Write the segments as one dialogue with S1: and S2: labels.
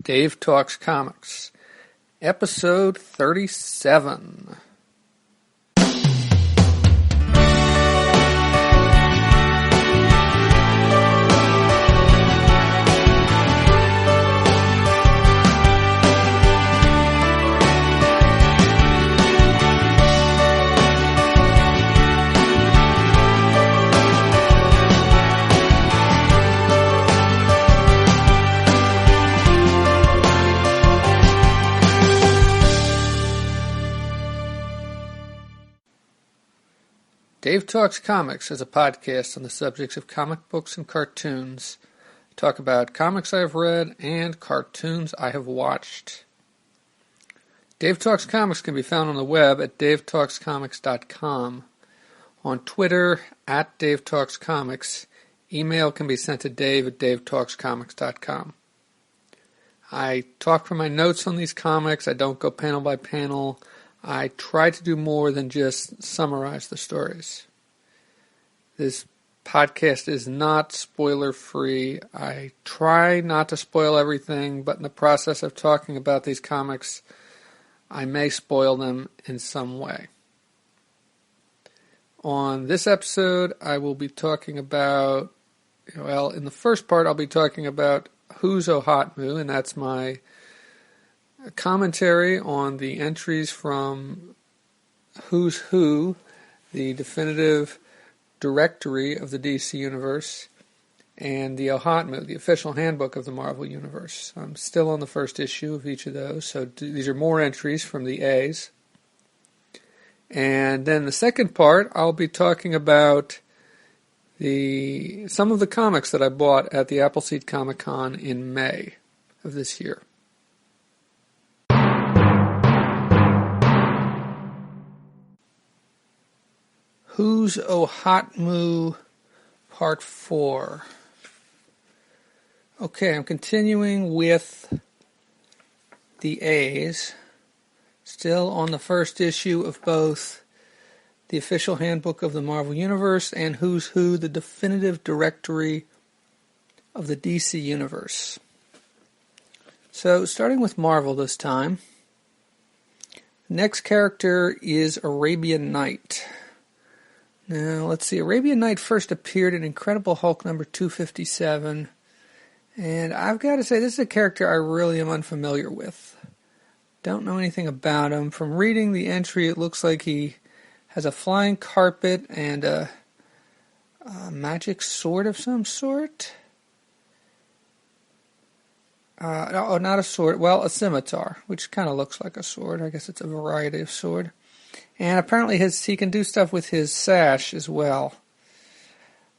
S1: Dave Talks Comics, episode 37. Dave Talks Comics is a podcast on the subjects of comic books and cartoons. I talk about comics I have read and cartoons I have watched. Dave Talks Comics can be found on the web at davetalkscomics.com. On Twitter, at Dave Talks Comics. Email can be sent to dave at davetalkscomics.com. I talk from my notes on these comics. I don't go panel by panel. I try to do more than just summarize the stories. This podcast is not spoiler-free. I try not to spoil everything, but in the process of talking about these comics, I may spoil them in some way. On this episode, I will be talking about, in the first part, I'll be talking about Who's OHotMU, and that's my commentary on the entries from Who's Who, the definitive directory of the DC Universe, and the OHotMU, the official handbook of the Marvel Universe. I'm still on the first issue of each of those, so these are more entries from the A's. And then the second part, I'll be talking about some of the comics that I bought at the Appleseed Comic-Con in May of this year. Who's OHotMU Part 4. Okay, I'm continuing with the A's. Still on the first issue of both the official handbook of the Marvel Universe and Who's Who, the definitive directory of the DC Universe. So, starting with Marvel this time. The next character is Arabian Night. Now, let's see. Arabian Night first appeared in Incredible Hulk number 257. And I've got to say, this is a character I really am unfamiliar with. Don't know anything about him. From reading the entry, it looks like he has a flying carpet and a magic sword of some sort. No, not a sword. Well, a scimitar, which kind of looks like a sword. I guess it's a variety of sword. And apparently he can do stuff with his sash as well.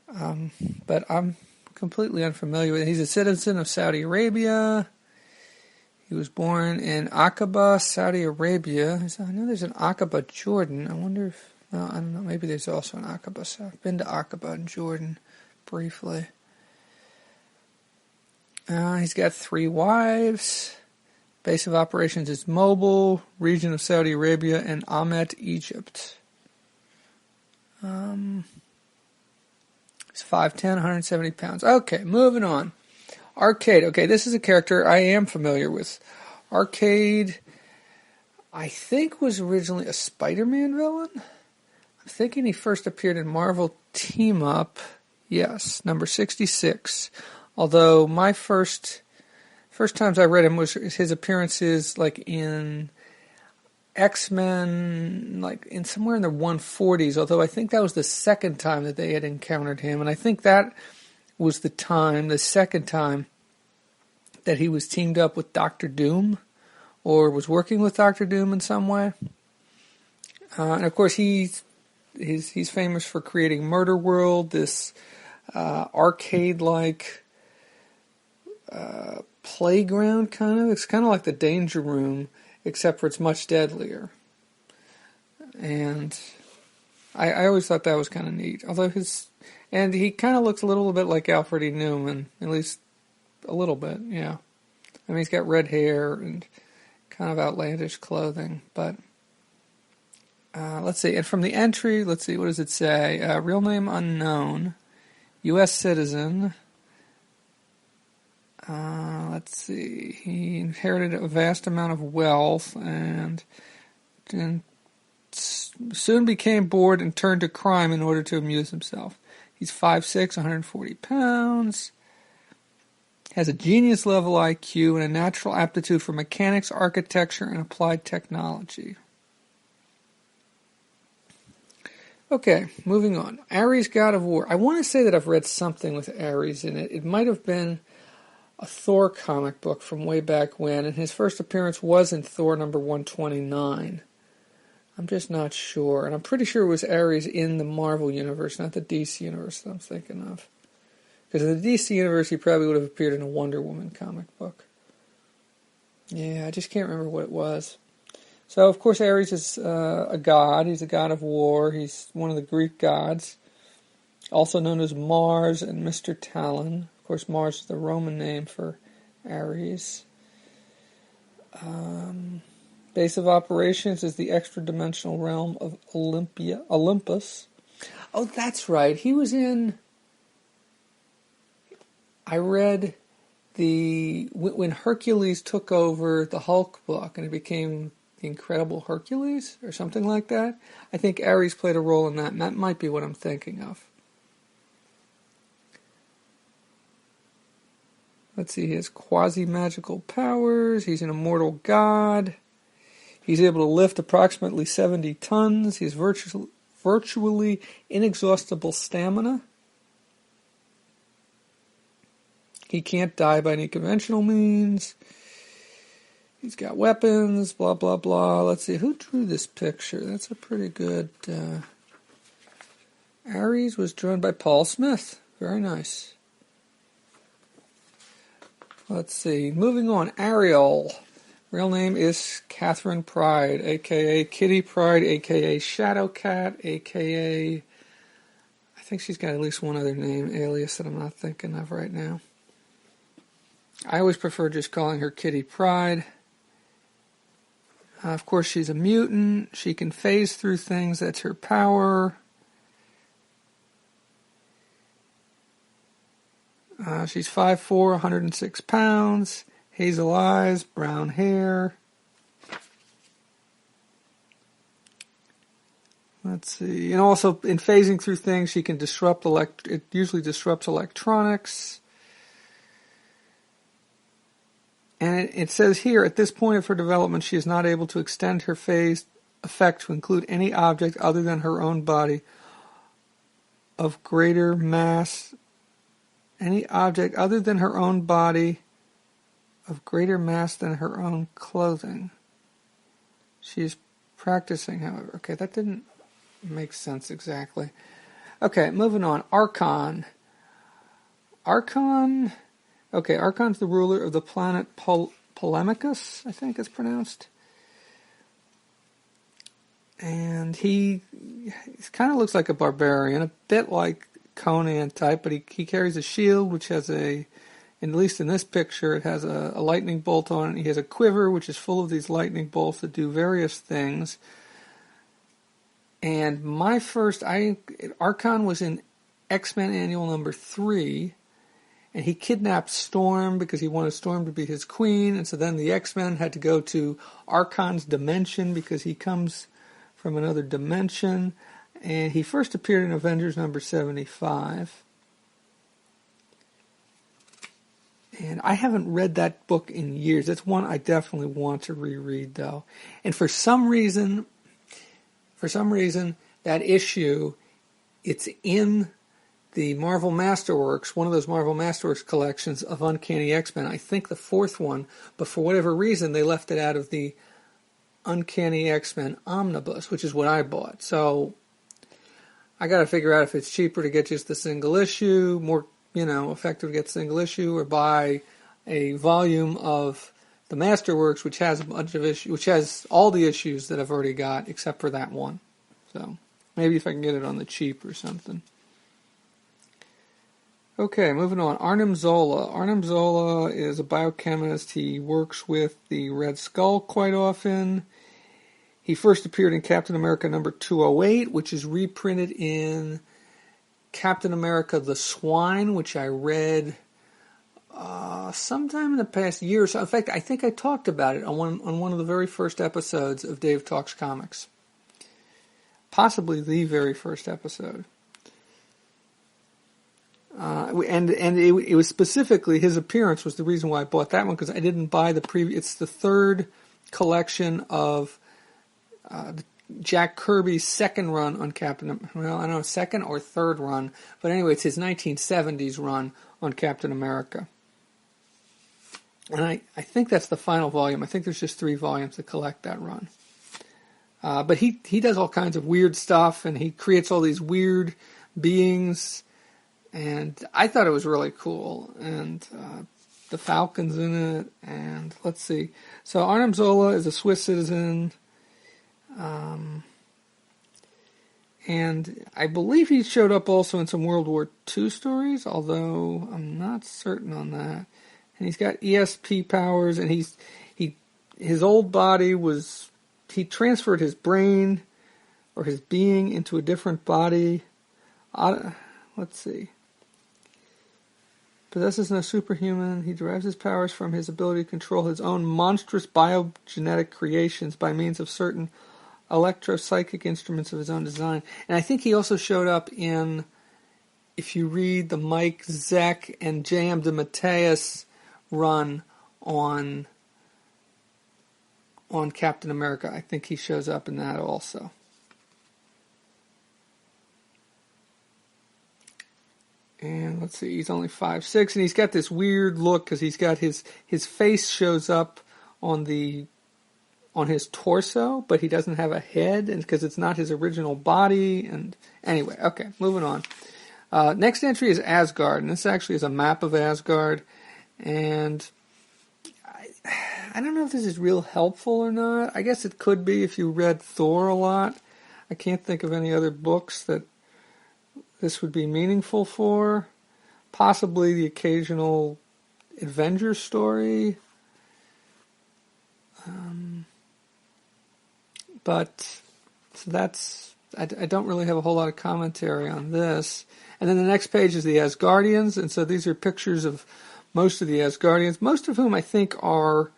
S1: But I'm completely unfamiliar with it. He's a citizen of Saudi Arabia. He was born in Aqaba, Saudi Arabia. I know there's an Aqaba, Jordan. I wonder if, I don't know, maybe there's also an Aqaba. So I've been to Aqaba in Jordan briefly. He's got 3 wives. Base of operations is Mobil, region of Saudi Arabia, and Amet, Egypt. He's 5'10", 170 pounds. Okay, moving on. Arcade. Okay, this is a character I am familiar with. Arcade, I think, was originally a Spider-Man villain. I'm thinking he first appeared in Marvel Team Up. Yes, number 66. Although my first times I read him was his appearances like in X-Men, like in somewhere in the 140s, although I think that was the second time that they had encountered him, and I think that was the second time that he was teamed up with Dr. Doom, or was working with Dr. Doom in some way. And of course he's famous for creating Murder World, this arcade-like playground kind of. It's kind of like the Danger Room, except for it's much deadlier. And I always thought that was kind of neat. Although and he kind of looks a little bit like Alfred E. Newman, at least a little bit, yeah. I mean, he's got red hair and kind of outlandish clothing, but let's see. And from the entry, let's see, what does it say? Real name unknown, U.S. citizen. Let's see. He inherited a vast amount of wealth and soon became bored and turned to crime in order to amuse himself. He's 5'6", 140 pounds, has a genius-level IQ and a natural aptitude for mechanics, architecture, and applied technology. Okay, moving on. Ares, God of War. I want to say that I've read something with Ares in it. It might have been a Thor comic book from way back when, and his first appearance was in Thor number 129. I'm just not sure, and I'm pretty sure it was Ares in the Marvel Universe, not the DC Universe that I'm thinking of. Because in the DC Universe, he probably would have appeared in a Wonder Woman comic book. Yeah, I just can't remember what it was. So, of course, Ares is a god. He's a god of war. He's one of the Greek gods, also known as Mars and Mr. Talon. Of course, Mars is the Roman name for Ares. Base of operations is the extra-dimensional realm of Olympus. Oh, that's right. He was in... I read when Hercules took over the Hulk book and it became the Incredible Hercules or something like that. I think Ares played a role in that, and that might be what I'm thinking of. Let's see, he has quasi-magical powers. He's an immortal god. He's able to lift approximately 70 tons. He has virtually inexhaustible stamina. He can't die by any conventional means. He's got weapons, blah, blah, blah. Let's see, who drew this picture? That's a pretty good... Ares was drawn by Paul Smith. Very nice. Let's see, moving on. Ariel. Real name is Catherine Pride, a.k.a. Kitty Pride, a.k.a. Shadowcat, a.k.a. I think she's got at least one other name, alias, that I'm not thinking of right now. I always prefer just calling her Kitty Pride. Of course, she's a mutant. She can phase through things. That's her power. She's 5'4", 106 pounds. Hazel eyes, brown hair. Let's see. And also, in phasing through things, she can disrupt it usually disrupts electronics. And it says here, at this point of her development, she is not able to extend her phase effect to include any object other than her own body of greater mass. Any object other than her own body of greater mass than her own clothing. She is practicing, however. Okay, that didn't make sense exactly. Okay, moving on. Archon. Okay, Archon's the ruler of the planet Polemicus, I think it's pronounced. And he kind of looks like a barbarian, a bit like Conan type, but he carries a shield which has at least in this picture, it has a lightning bolt on it. He has a quiver which is full of these lightning bolts that do various things. And Archon was in X-Men Annual number 3, and he kidnapped Storm because he wanted Storm to be his queen, and so then the X-Men had to go to Archon's dimension because he comes from another dimension, and he first appeared in Avengers number 75. And I haven't read that book in years. That's one I definitely want to reread, though. And for some reason, that issue, it's in the Marvel Masterworks, one of those Marvel Masterworks collections of Uncanny X-Men. I think the 4th one, but for whatever reason, they left it out of the Uncanny X-Men Omnibus, which is what I bought. So I got to figure out if it's cheaper to get just the single issue, more effective to get the single issue, or buy a volume of the Masterworks, which has a bunch of issues, which has all the issues that I've already got except for that one. So maybe if I can get it on the cheap or something. Okay, moving on. Arnim Zola. Arnim Zola is a biochemist. He works with the Red Skull quite often. He first appeared in Captain America number 208, which is reprinted in Captain America the Swine, which I read sometime in the past year or so. In fact, I think I talked about it on one of the very first episodes of Dave Talks Comics. Possibly the very first episode. And it was specifically, his appearance was the reason why I bought that one, because I didn't buy the previous. It's the third collection of Jack Kirby's second run on Captain. Well, I don't know, second or third run, but anyway, it's his 1970s run on Captain America. And I think that's the final volume. I think there's just 3 volumes to collect that run. But he does all kinds of weird stuff, and he creates all these weird beings. And I thought it was really cool. And the Falcon's in it. And let's see. So Arnim Zola is a Swiss citizen. And I believe he showed up also in some World War II stories, although I'm not certain on that. And he's got ESP powers, and his old body was, he transferred his brain or his being into a different body. Let's see. Possesses no superhuman. He derives his powers from his ability to control his own monstrous biogenetic creations by means of certain electropsychic instruments of his own design. And I think he also showed up in, if you read the Mike Zeck and J.M. DeMatteis run on Captain America, I think he shows up in that also. And let's see, he's only 5'6", and he's got this weird look because he's got his face shows up on his torso, but he doesn't have a head, and because it's not his original body. And anyway, okay, moving on. Next entry is Asgard, and this actually is a map of Asgard. And I don't know if this is real helpful or not. I guess it could be if you read Thor a lot. I can't think of any other books that this would be meaningful for. Possibly the occasional Avenger story. But so that's, I don't really have a whole lot of commentary on this. And then the next page is the Asgardians, and so these are pictures of most of the Asgardians, most of whom I think are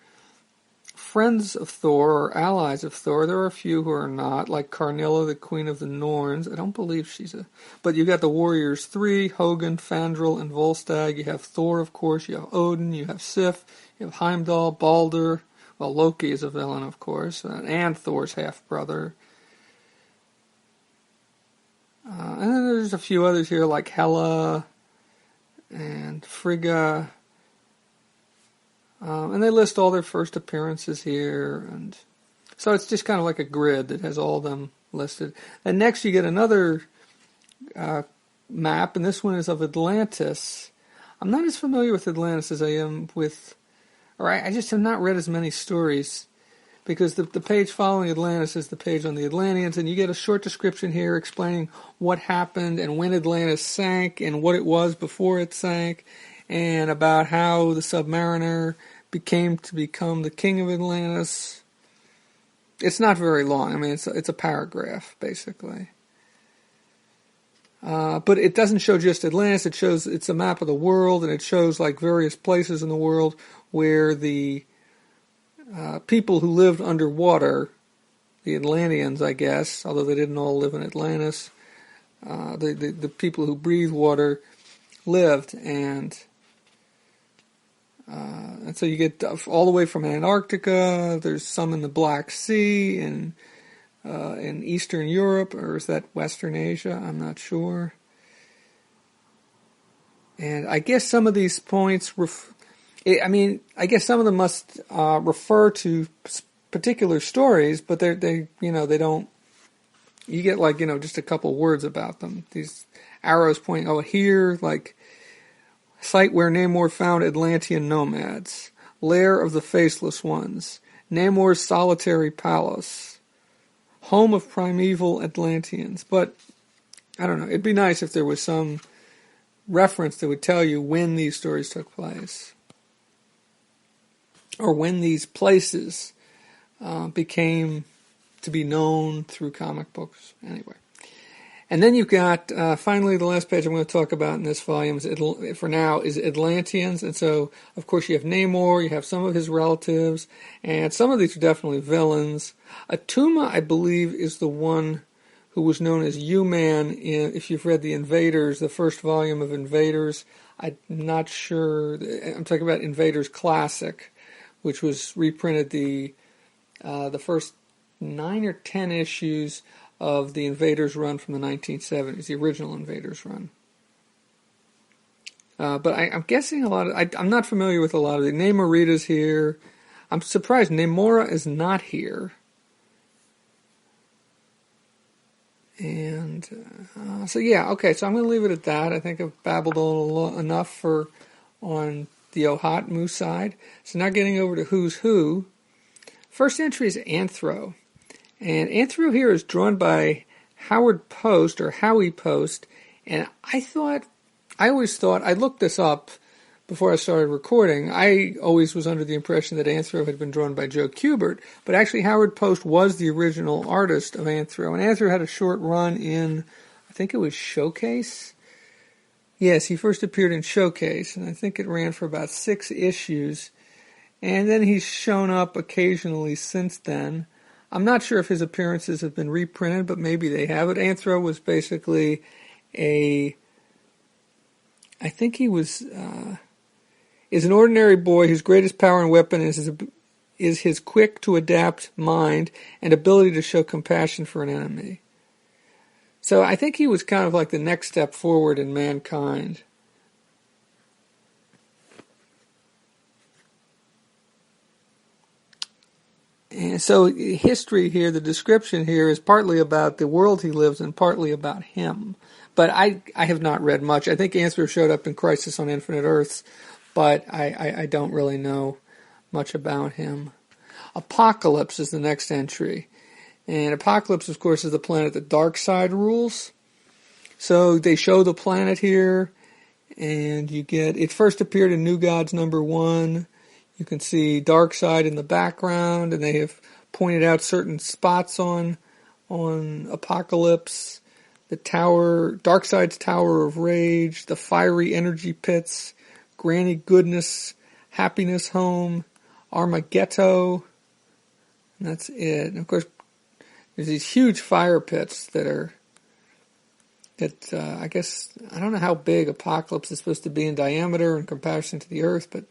S1: friends of Thor or allies of Thor. There are a few who are not, like Carnilla, the Queen of the Norns. I don't believe she's a... But you got the Warriors 3, Hogun, Fandral, and Volstagg. You have Thor, of course. You have Odin. You have Sif. You have Heimdall, Balder. Well, Loki is a villain, of course, and Thor's half-brother. And then there's a few others here, like Hela and Frigga. And they list all their first appearances here. And so it's just kind of like a grid that has all of them listed. And next you get another map, and this one is of Atlantis. I'm not as familiar with Atlantis as I am with... Or I just have not read as many stories, because the page following Atlantis is the page on the Atlanteans, and you get a short description here explaining what happened and when Atlantis sank and what it was before it sank, and about how the Submariner became the king of Atlantis. It's not very long. I mean, it's a paragraph, basically. But it doesn't show just Atlantis. It's a map of the world, and it shows like various places in the world where the people who lived underwater, the Atlanteans, I guess, although they didn't all live in Atlantis, the people who breathe water lived, and so you get all the way from Antarctica. There's some in the Black Sea and in Eastern Europe, or is that Western Asia? I'm not sure. And I guess some of these points, I guess some of them must refer to particular stories, but they don't. You get just a couple words about them. These arrows point here, like site where Namor found Atlantean nomads, lair of the faceless ones, Namor's solitary palace, home of primeval Atlanteans. But I don't know. It'd be nice if there was some reference that would tell you when these stories took place, or when these places became to be known through comic books. Anyway. And then you've got, finally, the last page I'm going to talk about in this volume, for now, is Atlanteans. And so, of course, you have Namor, you have some of his relatives, and some of these are definitely villains. Atuma, I believe, is the one who was known as U-Man, if you've read the Invaders, the first volume of Invaders. I'm not sure. I'm talking about Invaders Classic, which was reprinted the first 9 or 10 issues of the Invaders run from the 1970s, the original Invaders run. But I'm guessing a lot of... I'm not familiar with a lot of the... Namorita's here. I'm surprised Namora is not here. And so yeah, okay, so I'm going to leave it at that. I think I've babbled a little enough on the OHotMU side. So now getting over to Who's Who. First entry is Anthro. And Anthro here is drawn by Howard Post, or Howie Post, and I always thought, I looked this up before I started recording, I always was under the impression that Anthro had been drawn by Joe Kubert, but actually Howard Post was the original artist of Anthro, and Anthro had a short run in, I think it was Showcase? Yes, he first appeared in Showcase, and I think it ran for about 6 issues, and then he's shown up occasionally since then. I'm not sure if his appearances have been reprinted, but maybe they have. But Anthro was basically I think he was, is an ordinary boy whose greatest power and weapon is his quick-to-adapt mind and ability to show compassion for an enemy. So I think he was kind of like the next step forward in mankind. And so history here, the description here is partly about the world he lives in, partly about him. But I have not read much. I think Anthro showed up in Crisis on Infinite Earths, but I don't really know much about him. Apocalypse is the next entry. And Apocalypse, of course, is the planet that Darkseid rules. So they show the planet here, and you get... It first appeared in New Gods #1. You can see Darkseid in the background, and they have pointed out certain spots on Apocalypse. The tower, Darkseid's Tower of Rage, the fiery energy pits, Granny Goodness, Happiness Home, Armageddon, and that's it. And of course, there's these huge fire pits that I guess, I don't know how big Apocalypse is supposed to be in diameter in comparison to the Earth, but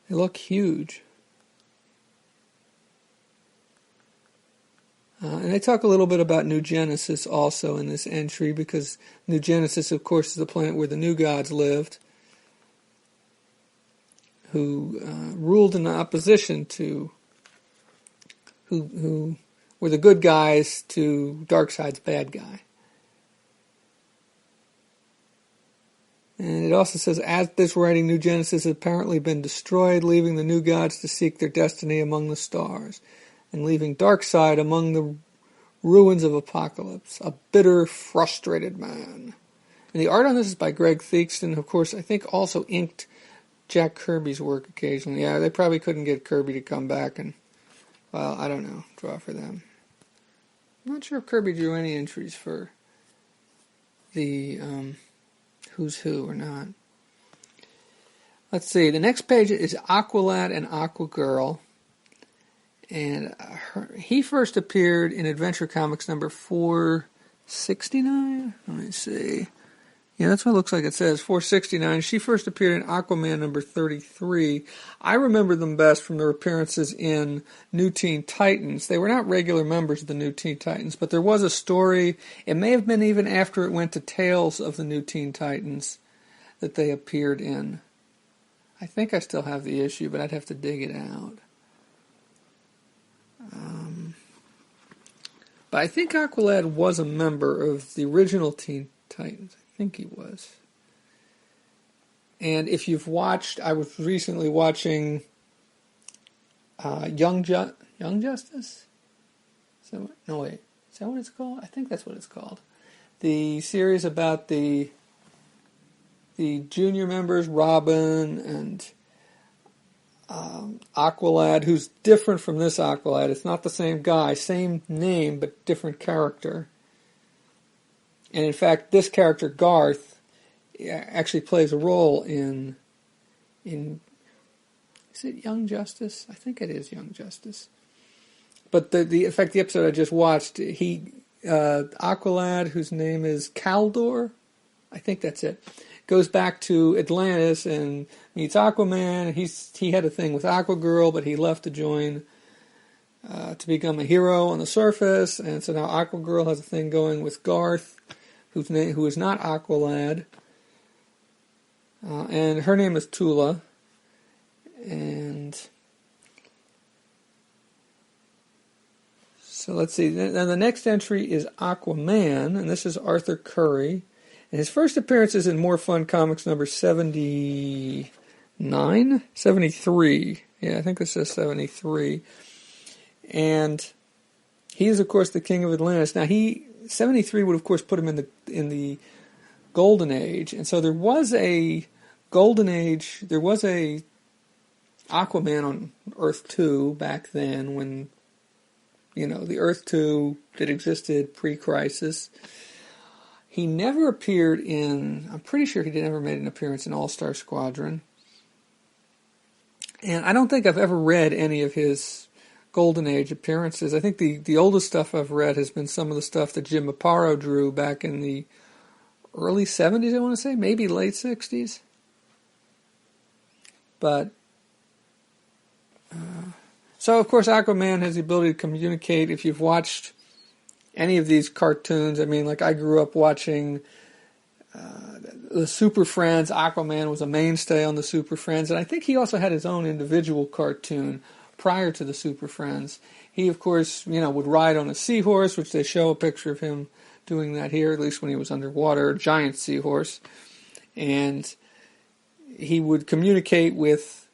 S1: they look huge. And they talk a little bit about New Genesis also in this entry, because New Genesis, of course, is the planet where the New Gods lived, who ruled in opposition to, who were the good guys to Darkseid's bad guy. And it also says, at this writing, New Genesis has apparently been destroyed, leaving the New Gods to seek their destiny among the stars, and leaving Darkseid among the ruins of Apocalypse, a bitter, frustrated man. And the art on this is by Greg Theakston, of course, I think also inked Jack Kirby's work occasionally. Yeah, they probably couldn't get Kirby to come back and, well, I don't know, draw for them. I'm not sure if Kirby drew any entries for the Who's Who or not. Let's see, the next page is Aqualad and Aquagirl. And he first appeared in Adventure Comics number 469. Let me see. Yeah, that's what it looks like it says, 469. She first appeared in Aquaman number 33. I remember them best from their appearances in New Teen Titans. They were not regular members of the New Teen Titans, but there was a story, it may have been even after it went to Tales of the New Teen Titans, that they appeared in. I think I still have the issue, but I'd have to dig it out. But I think Aqualad was a member of the original Teen Titans. I think he was. And if you've watched, I was recently watching Young Justice? No, wait. Is that what it's called? I think that's what it's called. The series about the junior members, Robin and Aqualad, who's different from this Aqualad. It's not the same guy, same name, but different character. And in fact, this character, Garth, actually plays a role in is it Young Justice? I think it is Young Justice. But in fact, the episode I just watched, Aqualad, whose name is Kaldor, I think that's it, goes back to Atlantis and meets Aquaman. He had a thing with Aquagirl, but he left to join to become a hero on the surface, and so now Aquagirl has a thing going with Garth, who is not Aqualad, and her name is Tula, and so let's see. Now the next entry is Aquaman, and this is Arthur Curry, and his first appearance is in More Fun Comics number 73. Yeah, I think this is 73. And he is, of course, the king of Atlantis. Now, 73 would, of course, put him in the Golden Age. And so there was a Golden Age, there was a Aquaman on Earth 2 back then when, the Earth 2 that existed pre-crisis. He never appeared I'm pretty sure he never made an appearance in All-Star Squadron. And I don't think I've ever read any of his Golden Age appearances. I think the oldest stuff I've read has been some of the stuff that Jim Aparo drew back in the early 70s, I want to say, maybe late 60s. But, so of course Aquaman has the ability to communicate. If you've watched any of these cartoons, I mean, like I grew up watching the Super Friends. Aquaman was a mainstay on the Super Friends, and I think he also had his own individual cartoon prior to the Super Friends. He, of course, would ride on a seahorse, which they show a picture of him doing that here, at least when he was underwater, a giant seahorse. And he would communicate with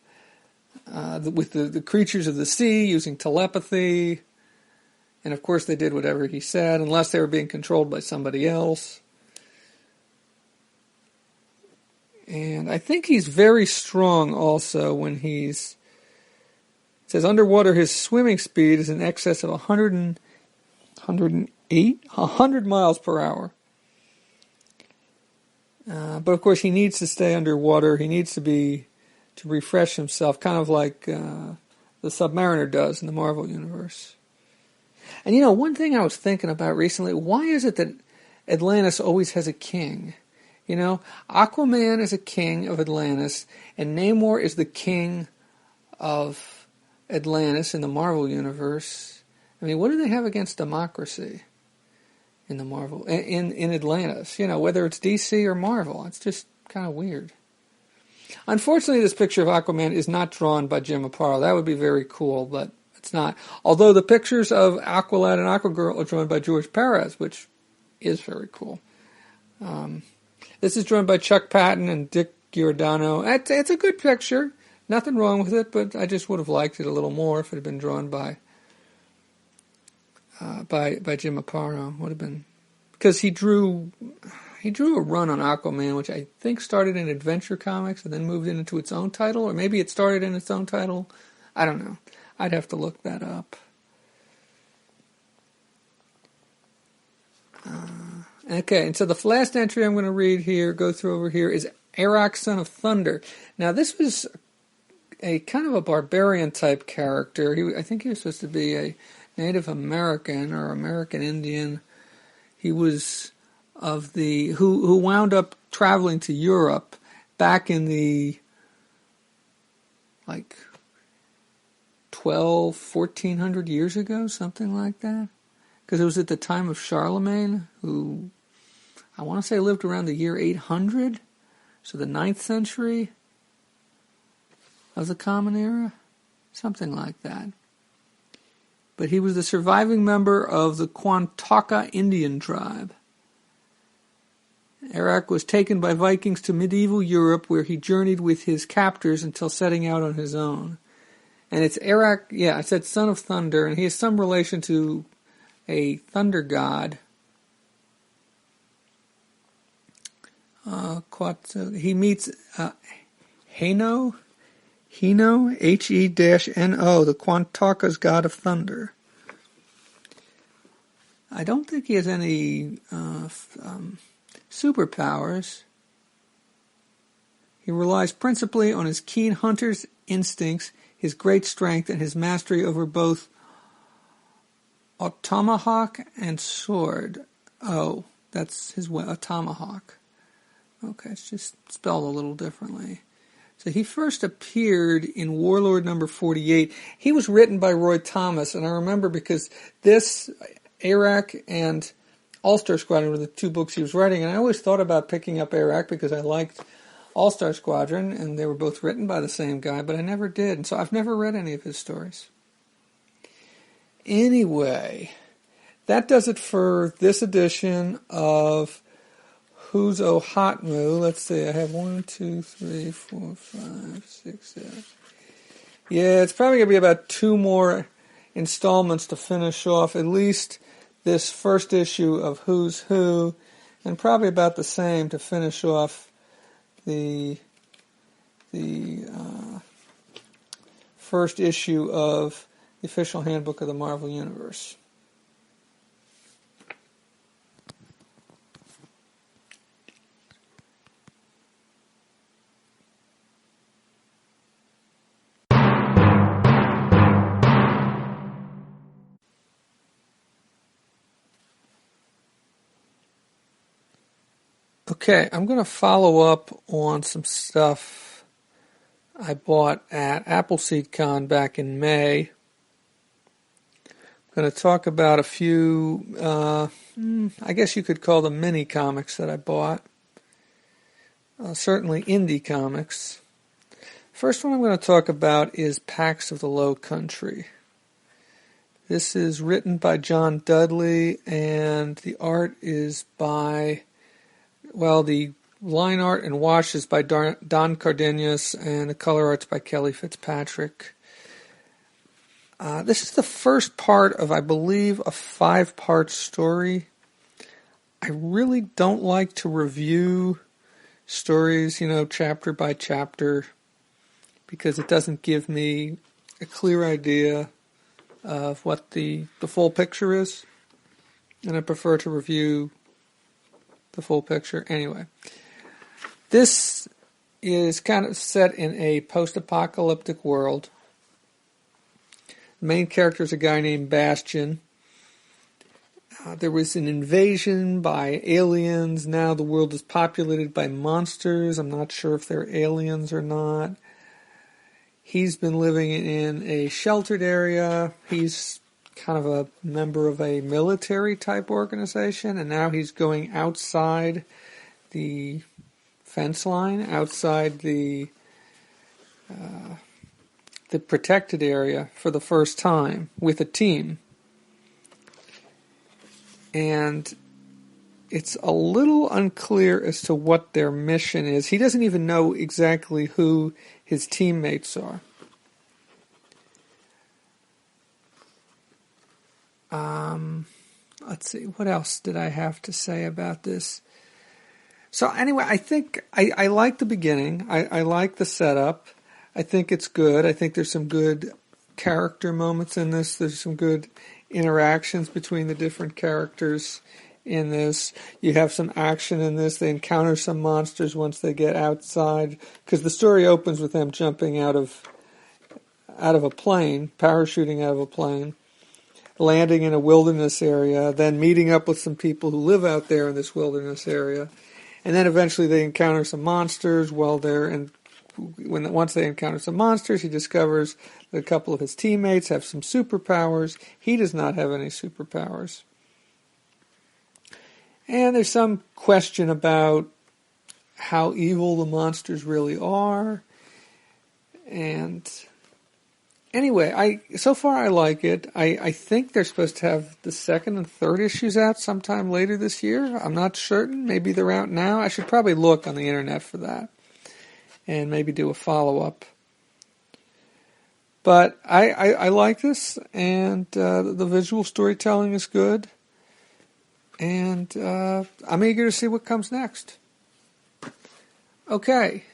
S1: the creatures of the sea using telepathy. And, of course, they did whatever he said, unless they were being controlled by somebody else. And I think he's very strong also when it says underwater his swimming speed is in excess of 100 miles per hour. But of course he needs to stay underwater. He needs to refresh himself, kind of like the Submariner does in the Marvel Universe. And one thing I was thinking about recently, why is it that Atlantis always has a king? Aquaman is a king of Atlantis, and Namor is the king of Atlantis in the Marvel Universe. I mean, what do they have against democracy in the Marvel, in Atlantis? Whether it's DC or Marvel, it's just kind of weird. Unfortunately, this picture of Aquaman is not drawn by Jim Aparo. That would be very cool, but it's not. Although the pictures of Aqualad and Aquagirl are drawn by George Perez, which is very cool. This is drawn by Chuck Patton and Dick Giordano. It's a good picture. Nothing wrong with it, but I just would have liked it a little more if it had been drawn by Jim Aparo. Would have been, because he drew a run on Aquaman, which I think started in Adventure Comics and then moved into its own title, or maybe it started in its own title. I don't know. I'd have to look that up. Okay, and so the last entry I'm going to go through over here is Arak, Son of Thunder. Now, this was a kind of a barbarian type character. I think he was supposed to be a Native American or American Indian. He was of who wound up traveling to Europe back in the 1400 years ago, something like that. Because it was at the time of Charlemagne, who I want to say lived around the year 800, so the 9th century of the Common Era, something like that. But he was the surviving member of the Quantaka Indian tribe. Arak was taken by Vikings to medieval Europe, where he journeyed with his captors until setting out on his own. And it's Arak, I said Son of Thunder, and he has some relation to a thunder god. He meets Heno, He-N-O, the Quantaka's god of thunder. I don't think he has any superpowers. He relies principally on his keen hunter's instincts, his great strength, and his mastery over both a tomahawk and sword. Oh, that's a tomahawk. Okay, it's just spelled a little differently. So he first appeared in Warlord number 48. He was written by Roy Thomas, and I remember because this, Iraq and All-Star Squadron were the two books he was writing, and I always thought about picking up Iraq because I liked All-Star Squadron, and they were both written by the same guy, but I never did, and so I've never read any of his stories. Anyway, that does it for this edition of Who's OHotMU. Let's see, I have 1, 2, 3, 4, 5, 6, 7. Yeah, it's probably going to be about 2 more installments to finish off at least this first issue of Who's Who, and probably about the same to finish off the first issue of the official handbook of the Marvel Universe. Okay, I'm going to follow up on some stuff I bought at Appleseed Con back in May. I'm going to talk about a few, I guess you could call them mini comics that I bought. Certainly indie comics. First one I'm going to talk about is Pax of the Low Country. This is written by John Dudley, and the art is by... Well, the line art and wash is by Don Cardenas, and the color art's by Kelly Fitzpatrick. This is the first part of, I believe, a 5-part story. I really don't like to review stories, chapter by chapter, because it doesn't give me a clear idea of what the full picture is, and I prefer to review the full picture. Anyway, this is kind of set in a post-apocalyptic world. The main character is a guy named Bastion. There was an invasion by aliens. Now the world is populated by monsters. I'm not sure if they're aliens or not. He's been living in a sheltered area. He's kind of a member of a military type organization, and now he's going outside the fence line, outside the protected area for the first time with a team. And it's a little unclear as to what their mission is. He doesn't even know exactly who his teammates are. Let's see, what else did I have to say about this? So anyway, I think I like the beginning. I like the setup. I think it's good. I think there's some good character moments in this. There's some good interactions between the different characters in this. You have some action in this. They encounter some monsters once they get outside, because the story opens with them jumping out of a plane, parachuting out of a plane, landing in a wilderness area, then meeting up with some people who live out there in this wilderness area, and then eventually they encounter some monsters while they're in. Once they encounter some monsters, he discovers that a couple of his teammates have some superpowers. He does not have any superpowers. And there's some question about how evil the monsters really are. And anyway, so far I like it. I think they're supposed to have the second and third issues out sometime later this year. I'm not certain. Maybe they're out now. I should probably look on the internet for that and maybe do a follow-up. But I like this, and the visual storytelling is good. And I'm eager to see what comes next. Okay,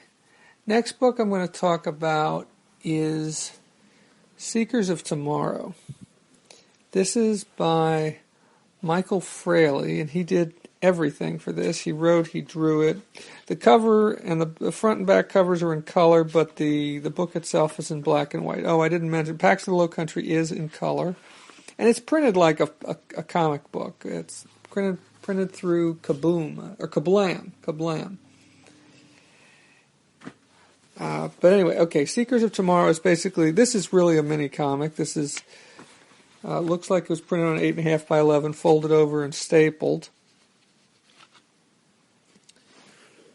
S1: next book I'm going to talk about is Seekers of Tomorrow. This is by Michael Fraley, and he did everything for this. He wrote, he drew it. The cover and the front and back covers are in color, but the book itself is in black and white. Oh, I didn't mention, Pax of the Low Country is in color. And it's printed like a comic book. It's printed through Kaboom, or Kablam. But anyway, okay, Seekers of Tomorrow is basically, this is really a mini comic. This is, looks like it was printed on 8.5 by 11, folded over and stapled.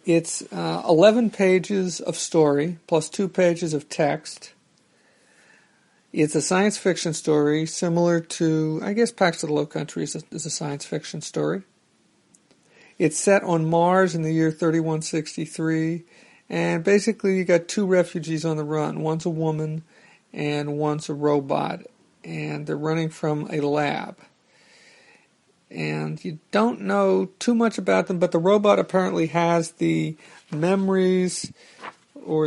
S1: It's 11 pages of story, plus 2 pages of text. It's a science fiction story similar to, I guess, Pax of the Low Country is a science fiction story. It's set on Mars in the year 3163, and basically you got 2 refugees on the run. One's a woman and one's a robot, and they're running from a lab. And you don't know too much about them, but the robot apparently has the memories or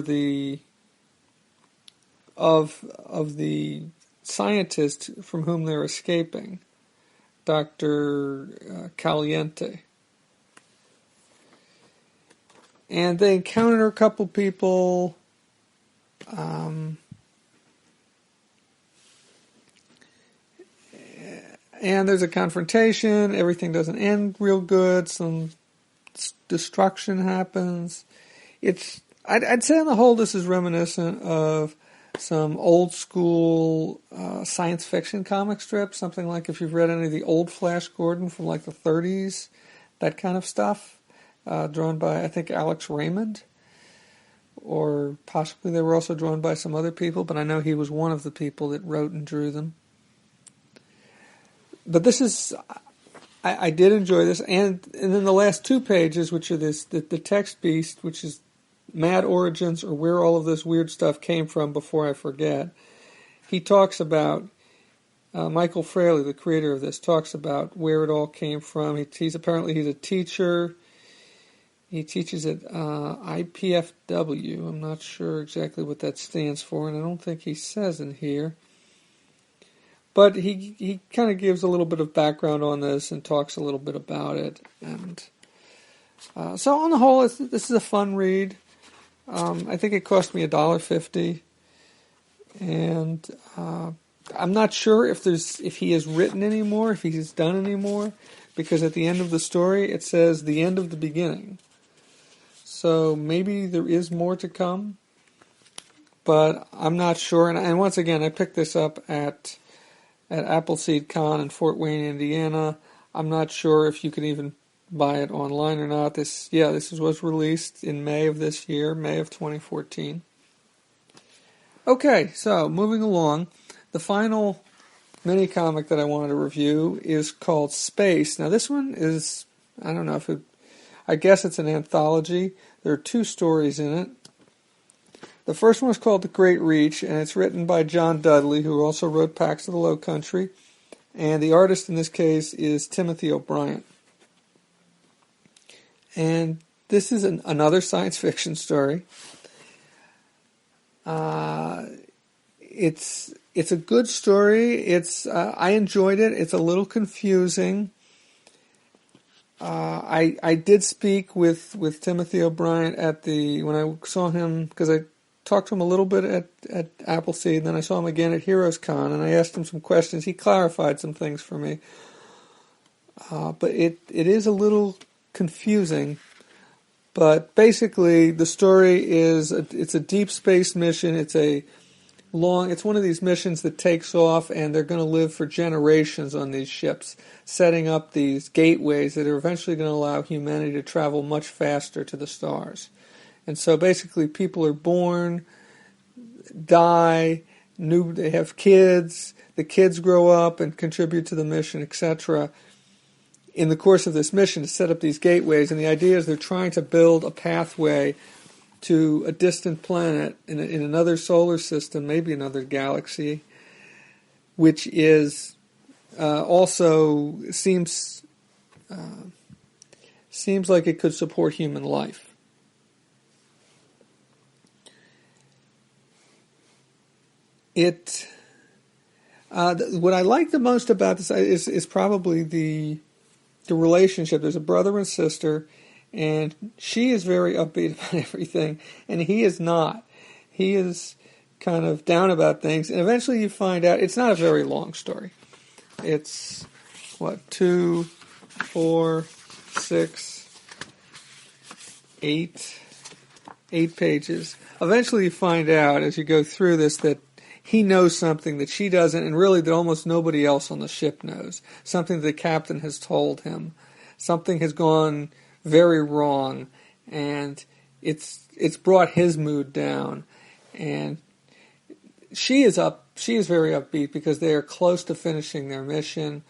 S1: of the scientist from whom they're escaping, Dr. Caliente. And they encounter a couple people. And there's a confrontation. Everything doesn't end real good. Some destruction happens. I'd say on the whole this is reminiscent of some old school science fiction comic strips. Something like if you've read any of the old Flash Gordon from like the 30s, that kind of stuff. Drawn by, I think, Alex Raymond. Or possibly they were also drawn by some other people, but I know he was one of the people that wrote and drew them. But this is, I did enjoy this, and then the last 2 pages, which are the text beast, which is Mad Origins, or where all of this weird stuff came from before I forget. He talks about, Michael Fraley, the creator of this, talks about where it all came from. He's a teacher. He teaches at IPFW. I'm not sure exactly what that stands for, and I don't think he says in here. But he kind of gives a little bit of background on this and talks a little bit about it. And so on the whole, this is a fun read. I think it cost me $1.50. And I'm not sure if he has written any more, if he's done any more, because at the end of the story it says the end of the beginning. So maybe there is more to come, but I'm not sure. And once again, I picked this up at Appleseed Con in Fort Wayne, Indiana. I'm not sure if you can even buy it online or not. This was released in May of this year, May of 2014. Okay, so moving along, the final mini comic that I wanted to review is called Space. Now this one is, I don't know if I guess it's an anthology. There are 2 stories in it. The first one is called The Great Reach, and it's written by John Dudley, who also wrote Pax of the Low Country. And the artist in this case is Timothy O'Brien. And this is another science fiction story. It's a good story. I enjoyed it. It's a little confusing. I did speak with Timothy O'Brien when I saw him, because I talked to him a little bit at Appleseed, and then I saw him again at Heroes Con, and I asked him some questions. He clarified some things for me. But it is a little confusing. But basically, the story is it's a deep space mission. It's one of these missions that takes off, and they're going to live for generations on these ships, setting up these gateways that are eventually going to allow humanity to travel much faster to the stars. And so basically people are born, die, they have kids, the kids grow up and contribute to the mission, etc. in the course of this mission to set up these gateways. And the idea is they're trying to build a pathway to a distant planet in another solar system, maybe another galaxy, which is also seems like it could support human life. What I like the most about this is probably the relationship. There's a brother and sister, and she is very upbeat about everything, and he is not. He is kind of down about things, and eventually you find out it's not a very long story. It's, 2, 4, 6, 8 pages. Eventually you find out as you go through this that he knows something that she doesn't, and really that almost nobody else on the ship knows. Something the captain has told him. Something has gone very wrong, and it's brought his mood down. And she is very upbeat because they are close to finishing their mission,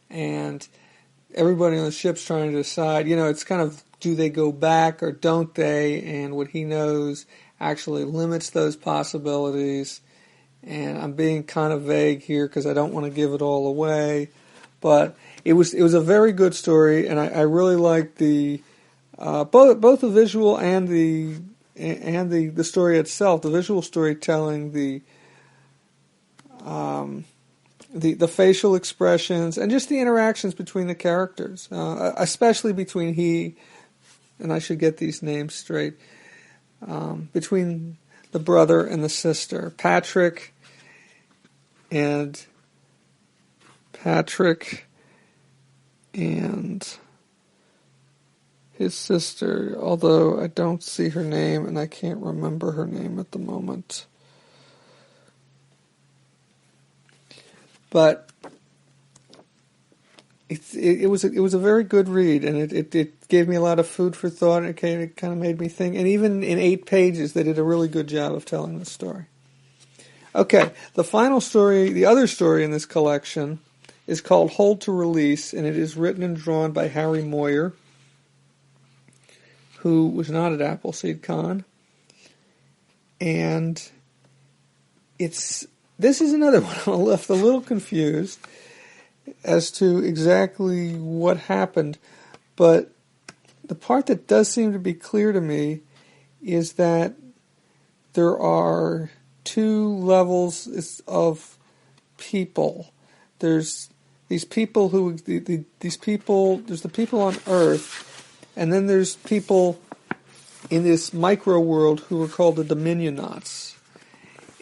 S1: and everybody on the ship's trying to decide, it's kind of, do they go back or don't they? And what he knows actually limits those possibilities. And I'm being kind of vague here because I don't want to give it all away. But it was a very good story, and I really liked the both the visual and the story itself. The visual storytelling, the facial expressions, and just the interactions between the characters, especially between he, and I should get these names straight, between the brother and the sister, Patrick and his sister, although I don't see her name and I can't remember her name at the moment. But it was a very good read, and it gave me a lot of food for thought, and it kind of made me think. And even in 8 pages, they did a really good job of telling the story. Okay, the final story, the other story in this collection, is called Hold to Release, and it is written and drawn by Harry Moyer, who was not at Appleseed Con. And this is another one I'm left a little confused as to exactly what happened, but the part that does seem to be clear to me is that there are 2 levels of people. There's these people there's the people on Earth, and then there's people in this micro world who are called the Dominionauts.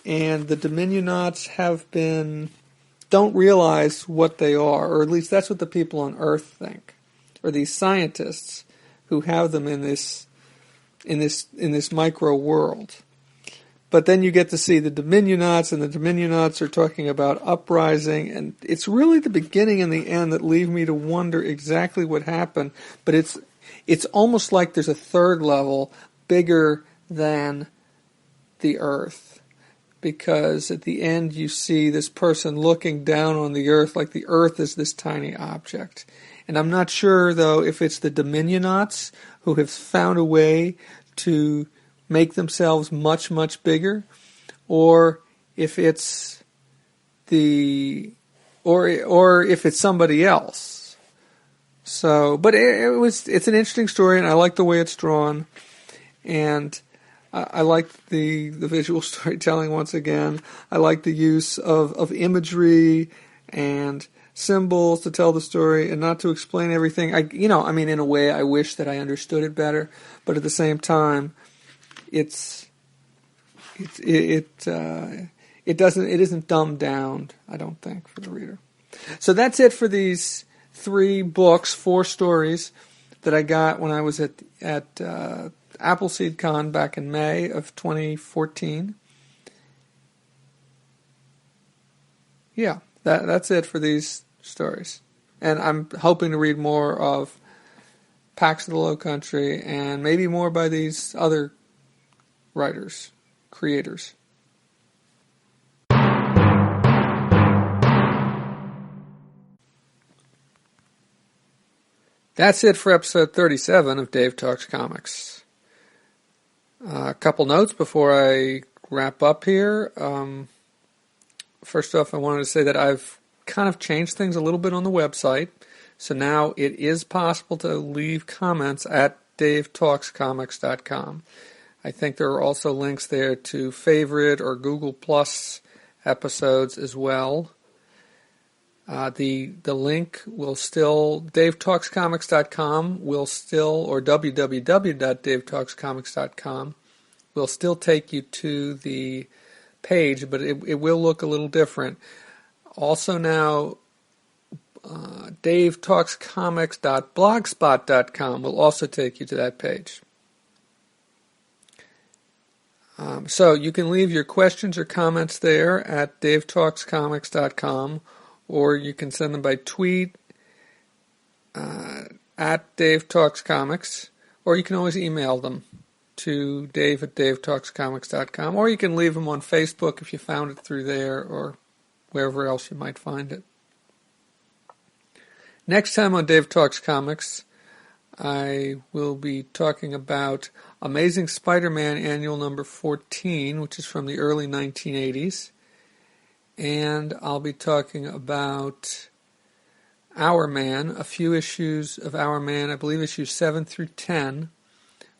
S1: And the Dominionauts don't realize what they are, or at least that's what the people on Earth think, or these scientists who have them in this micro world. But then you get to see the Dominionauts, and the Dominionauts are talking about uprising, and it's really the beginning and the end that leave me to wonder exactly what happened. But it's almost like there's a 3rd level bigger than the Earth. Because at the end you see this person looking down on the Earth like the Earth is this tiny object. And I'm not sure, though, if it's the Dominionauts who have found a way to make themselves much, much bigger, or if it's or if it's somebody else. So, but it's an interesting story, and I like the way it's drawn, and I like the visual storytelling once again. I like the use of imagery and symbols to tell the story and not to explain everything. In a way, I wish that I understood it better, but at the same time, it isn't dumbed down, I don't think, for the reader. So that's it for these 4 stories that I got when I was at Appleseed Con back in May of 2014. Yeah, that's it for these stories. And I'm hoping to read more of Pax of the Low Country and maybe more by these other writers, creators. That's it for episode 37 of Dave Talks Comics. A couple notes before I wrap up here. First off, I wanted to say that I've kind of changed things a little bit on the website. So now it is possible to leave comments at DaveTalksComics.com. I think there are also links there to favorite or Google Plus episodes as well. The link will still, DaveTalksComics.com will still, or www.DaveTalksComics.com will still take you to the page, but it will look a little different. Also now, DaveTalksComics.blogspot.com will also take you to that page. So you can leave your questions or comments there at DaveTalksComics.com, or you can send them by tweet at DaveTalksComics, or you can always email them to Dave@DaveTalksComics.com, or you can leave them on Facebook if you found it through there, or wherever else you might find it. Next time on Dave Talks Comics, I will be talking about Amazing Spider-Man Annual Number 14, which is from the early 1980s. And I'll be talking about Our Man, a few issues of Our Man, I believe issues 7 through 10,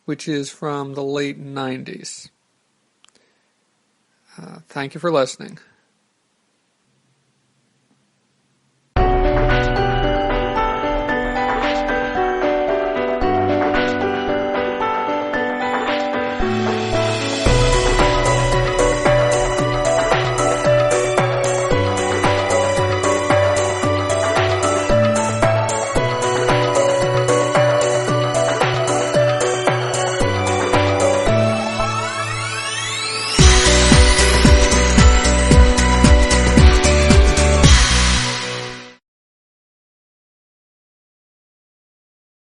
S1: which is from the late 90s. Thank you for listening.